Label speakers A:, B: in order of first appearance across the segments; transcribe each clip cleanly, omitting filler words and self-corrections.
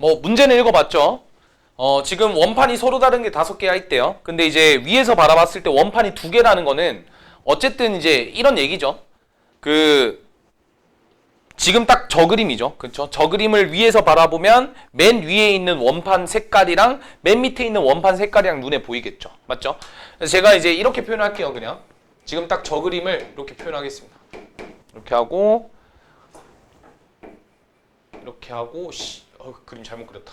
A: 뭐 문제는 읽어봤죠. 지금 원판이 서로 다른 게 5개가 있대요. 근데 이제 위에서 바라봤을 때 원판이 2개라는 거는 어쨌든 이제 이런 얘기죠. 지금 딱 저 그림이죠. 그렇죠? 저 그림을 위에서 바라보면 맨 위에 있는 원판 색깔이랑 맨 밑에 있는 원판 색깔이랑 눈에 보이겠죠. 맞죠? 그래서 제가 이제 이렇게 표현할게요. 그냥 지금 딱 저 그림을 이렇게 표현하겠습니다. 이렇게 하고 이렇게 하고 그림 잘못 그렸다.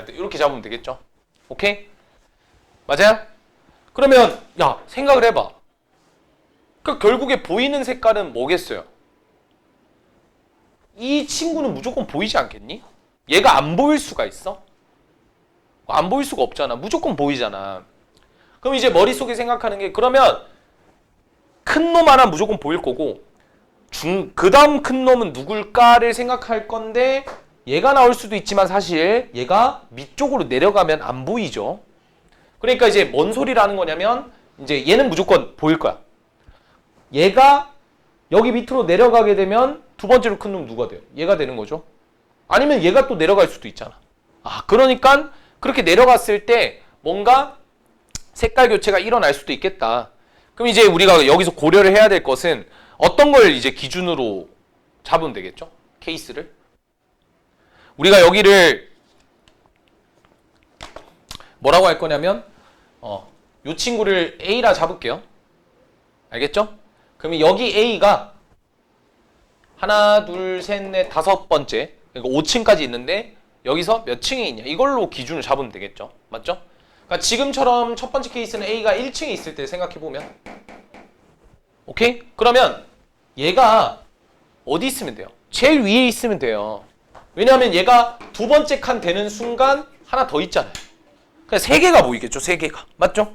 A: 이렇게 잡으면 되겠죠. 오케이? 맞아요? 그러면 야 생각을 해봐. 결국에 보이는 색깔은 뭐겠어요? 이 친구는 무조건 보이지 않겠니? 얘가 안 보일 수가 있어? 안 보일 수가 없잖아. 무조건 보이잖아. 그럼 이제 머릿속에 생각하는 게 그러면 큰 놈 하나 무조건 보일 거고 그 다음 큰 놈은 누굴까를 생각할 건데 얘가 나올 수도 있지만 사실 얘가 밑쪽으로 내려가면 안 보이죠. 그러니까 이제 뭔 소리라는 거냐면 이제 얘는 무조건 보일 거야. 얘가 여기 밑으로 내려가게 되면 두 번째로 큰 놈 누가 돼요? 얘가 되는 거죠. 아니면 얘가 또 내려갈 수도 있잖아. 그러니까 그렇게 내려갔을 때 뭔가 색깔 교체가 일어날 수도 있겠다. 그럼 이제 우리가 여기서 고려를 해야 될 것은 어떤 걸 이제 기준으로 잡으면 되겠죠? 케이스를. 우리가 여기를 뭐라고 할 거냐면 이 친구를 A라 잡을게요. 알겠죠? 그러면 여기 A가 하나, 둘, 셋, 넷, 5번째 그러니까 5층까지 있는데 여기서 몇 층에 있냐 이걸로 기준을 잡으면 되겠죠. 맞죠? 그러니까 지금처럼 첫 번째 케이스는 A가 1층에 있을 때 생각해보면 오케이? 그러면 얘가 어디 있으면 돼요? 제일 위에 있으면 돼요. 왜냐하면 얘가 두 번째 칸 되는 순간 하나 더 있잖아요. 그냥 3개가 보이겠죠. 3개가. 맞죠?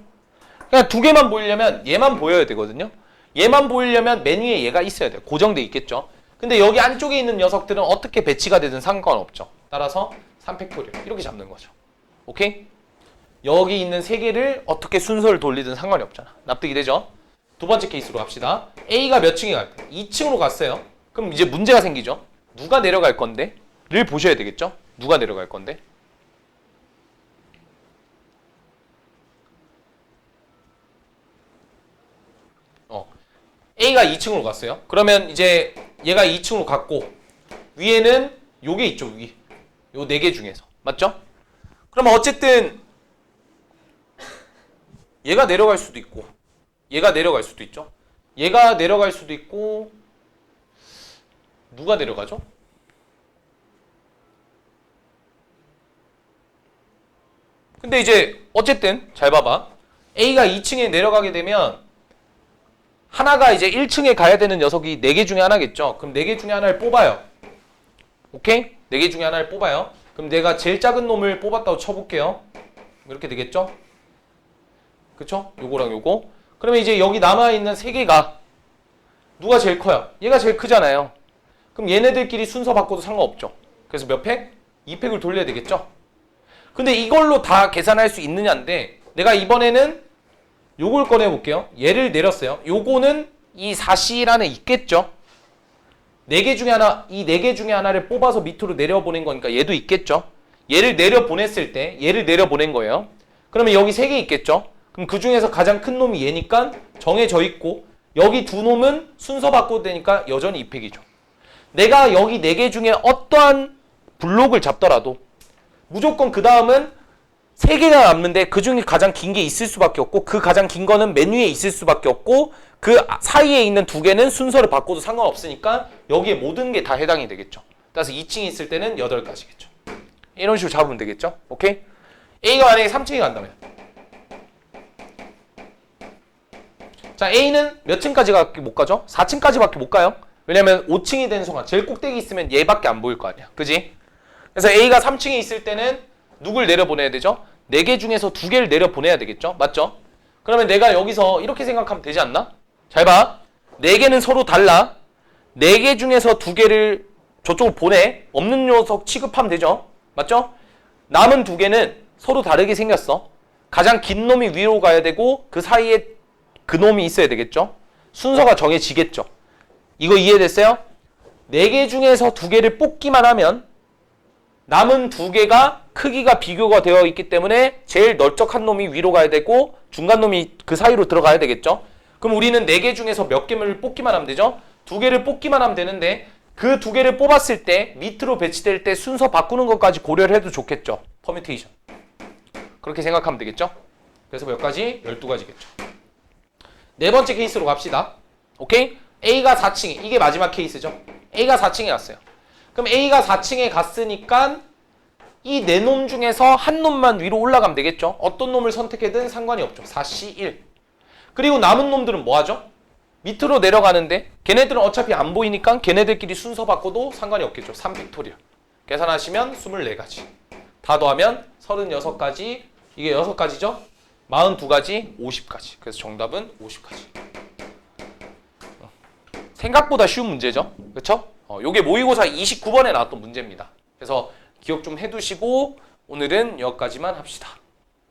A: 그냥 2개만 보이려면 얘만 보여야 되거든요. 얘만 보이려면 맨 위에 얘가 있어야 돼요. 고정돼 있겠죠. 근데 여기 안쪽에 있는 녀석들은 어떻게 배치가 되든 상관없죠. 따라서 3팩토리얼 이렇게 잡는 거죠. 오케이? 여기 있는 3개를 어떻게 순서를 돌리든 상관이 없잖아. 납득이 되죠? 두 번째 케이스로 갑시다. A가 몇 층에 갈까요? 2층으로 갔어요. 그럼 이제 문제가 생기죠. 누가 내려갈 건데? 를 보셔야 되겠죠? 누가 내려갈 건데? A가 2층으로 갔어요. 그러면 이제 얘가 2층으로 갔고 위에는 요게 있죠. 위. 요 4개 중에서. 맞죠? 그러면 어쨌든 얘가 내려갈 수도 있고 얘가 내려갈 수도 있죠. 얘가 내려갈 수도 있고 누가 내려가죠? 근데 이제 어쨌든 잘 봐봐. A가 2층에 내려가게 되면 하나가 이제 1층에 가야 되는 녀석이 4개 중에 하나겠죠. 그럼 4개 중에 하나를 뽑아요. 오케이? 4개 중에 하나를 뽑아요. 그럼 내가 제일 작은 놈을 뽑았다고 쳐볼게요. 이렇게 되겠죠? 그쵸? 요거랑 요거. 그러면 이제 여기 남아있는 3개가 누가 제일 커요? 얘가 제일 크잖아요. 그럼 얘네들끼리 순서 바꿔도 상관없죠. 그래서 몇 팩? 2팩을 돌려야 되겠죠? 근데 이걸로 다 계산할 수 있느냐인데 내가 이번에는 요걸 꺼내볼게요. 얘를 내렸어요. 요거는 이 4C 안에 있겠죠? 4개 중에 하나, 이 4개 중에 하나를 뽑아서 밑으로 내려보낸 거니까 얘도 있겠죠? 얘를 내려보냈을 때 얘를 내려보낸 거예요. 그러면 여기 3개 있겠죠? 그럼 그 중에서 가장 큰 놈이 얘니까 정해져 있고 여기 두 놈은 순서 바꿔도 되니까 여전히 2팩이죠. 내가 여기 4개 중에 어떠한 블록을 잡더라도 무조건 그 다음은 3개가 남는데 그 중에 가장 긴 게 있을 수밖에 없고 그 가장 긴 거는 맨 위에 있을 수밖에 없고 그 사이에 있는 2개는 순서를 바꿔도 상관없으니까 여기에 모든 게 다 해당이 되겠죠. 따라서 2층에 있을 때는 8가지겠죠. 이런 식으로 잡으면 되겠죠. 오케이? A가 만약에 3층에 간다면 자 A는 몇 층까지밖에 못 가죠? 4층까지밖에 못 가요. 왜냐면 5층이 되는 순간 제일 꼭대기 있으면 얘밖에 안 보일 거 아니야. 그지? 그래서 A가 3층에 있을 때는 누굴 내려보내야 되죠? 4개 중에서 2개를 내려보내야 되겠죠? 맞죠? 그러면 내가 여기서 이렇게 생각하면 되지 않나? 잘 봐. 4개는 서로 달라. 4개 중에서 2개를 저쪽으로 보내. 없는 녀석 취급하면 되죠? 맞죠? 남은 2개는 서로 다르게 생겼어. 가장 긴 놈이 위로 가야 되고 그 사이에 그 놈이 있어야 되겠죠? 순서가 정해지겠죠? 이거 이해됐어요? 4개 중에서 2개를 뽑기만 하면 남은 두 개가 크기가 비교가 되어 있기 때문에 제일 널쩍한 놈이 위로 가야 되고 중간 놈이 그 사이로 들어가야 되겠죠. 그럼 우리는 네 개 중에서 몇 개를 뽑기만 하면 되죠. 두 개를 뽑기만 하면 되는데 그 두 개를 뽑았을 때 밑으로 배치될 때 순서 바꾸는 것까지 고려를 해도 좋겠죠. 퍼뮤테이션. 그렇게 생각하면 되겠죠. 그래서 몇 가지? 12가지겠죠. 네 번째 케이스로 갑시다. 오케이? A가 4층에, 이게 마지막 케이스죠. A가 4층에 갔어요. 그럼 A가 4층에 갔으니까 이 네 놈 중에서 한 놈만 위로 올라가면 되겠죠. 어떤 놈을 선택해든 상관이 없죠. 4C1. 그리고 남은 놈들은 뭐 하죠? 밑으로 내려가는데 걔네들은 어차피 안 보이니까 걔네들끼리 순서 바꿔도 상관이 없겠죠. 3팩토리얼. 계산하시면 24가지. 다 더하면 36가지. 이게 6가지죠? 42가지, 50가지. 그래서 정답은 50가지. 생각보다 쉬운 문제죠. 그렇죠? 요게 모의고사 29번에 나왔던 문제입니다. 그래서 기억 좀 해두시고 오늘은 여기까지만 합시다.